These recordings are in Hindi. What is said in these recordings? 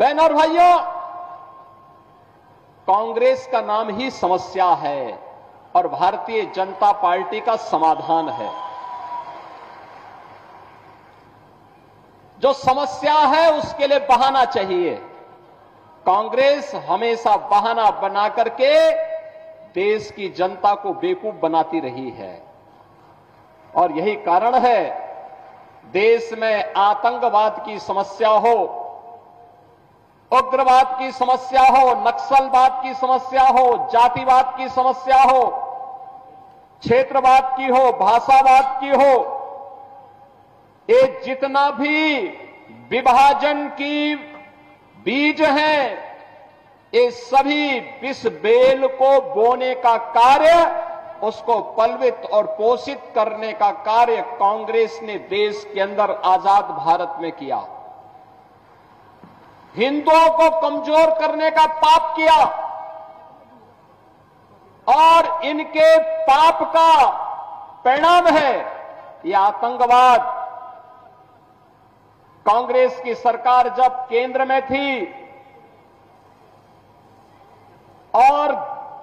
बहन और भाइयों, कांग्रेस का नाम ही समस्या है और भारतीय जनता पार्टी का समाधान है। जो समस्या है उसके लिए बहाना चाहिए। कांग्रेस हमेशा बहाना बना करके देश की जनता को बेवकूफ बनाती रही है और यही कारण है देश में आतंकवाद की समस्या हो, उग्रवाद की समस्या हो, नक्सलवाद की समस्या हो, जातिवाद की समस्या हो, क्षेत्रवाद की हो, भाषावाद की हो, ये जितना भी विभाजन की बीज हैं, ये सभी विष बेल को बोने का कार्य, उसको पलवित और पोषित करने का कार्य कांग्रेस ने देश के अंदर आजाद भारत में किया। हिंदुओं को कमजोर करने का पाप किया और इनके पाप का परिणाम है यह आतंकवाद। कांग्रेस की सरकार जब केंद्र में थी और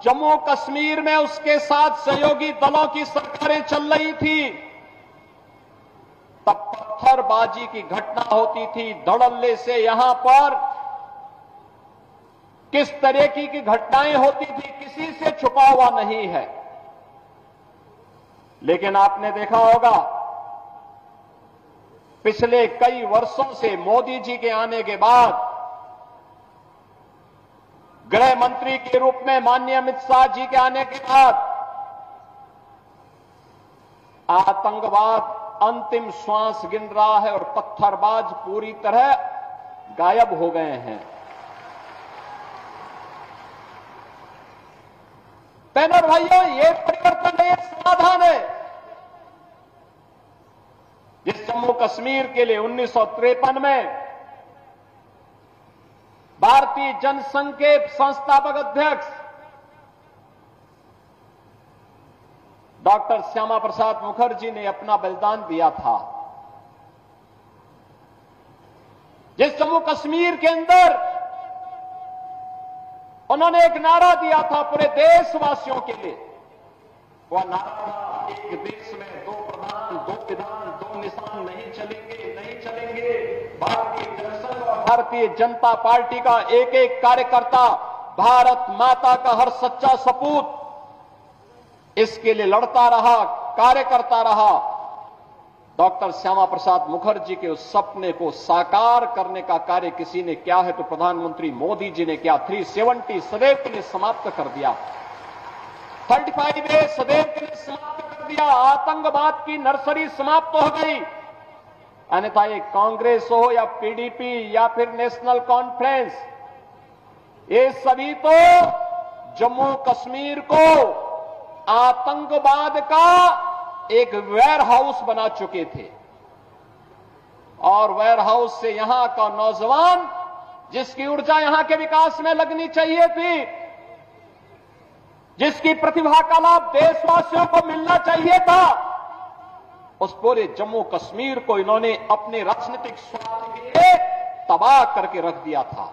जम्मू कश्मीर में उसके साथ सहयोगी दलों की सरकारें चल रही थी, तब पत्थरबाजी की घटना होती थी। धड़ल्ले से यहां पर किस तरह की घटनाएं होती थी, किसी से छुपा हुआ नहीं है। लेकिन आपने देखा होगा पिछले कई वर्षों से मोदी जी के आने के बाद गृह मंत्री के रूप में माननीय अमित शाह जी के आने के बाद आतंकवाद अंतिम श्वास गिन रहा है और पत्थरबाज पूरी तरह गायब हो गए हैं। बहनों और भाइयों, ये परिवर्तन है, समाधान है। जिस जम्मू कश्मीर के लिए 1953 में भारतीय जनसंघ के संस्थापक अध्यक्ष डॉक्टर श्यामा प्रसाद मुखर्जी ने अपना बलिदान दिया था, जिस जम्मू कश्मीर के अंदर उन्होंने एक नारा दिया था पूरे देशवासियों के लिए, वह नारा था, एक देश में दो प्रधान, दो विधान, दो निशान नहीं चलेंगे, नहीं चलेंगे। भारतीय जनसंघ और भारतीय जनता पार्टी का एक एक कार्यकर्ता भारत माता का हर सच्चा सपूत इसके लिए लड़ता रहा, कार्य करता रहा। डॉक्टर श्यामा प्रसाद मुखर्जी के उस सपने को साकार करने का कार्य किसी ने किया है तो प्रधानमंत्री मोदी जी ने किया। 370 सदैव के लिए समाप्त कर दिया, 35A सदैव के लिए समाप्त कर दिया। आतंकवाद की नर्सरी समाप्त हो गई। अन्यथा ये कांग्रेस हो या पीडीपी या फिर नेशनल कॉन्फ्रेंस, ये सभी तो जम्मू कश्मीर को आतंकवाद का एक वेयर हाउस बना चुके थे और वेयर हाउस से यहां का नौजवान जिसकी ऊर्जा यहां के विकास में लगनी चाहिए थी, जिसकी प्रतिभा का लाभ देशवासियों को मिलना चाहिए था, उस पूरे जम्मू कश्मीर को इन्होंने अपने राजनीतिक स्वार्थ के लिए तबाह करके रख दिया था।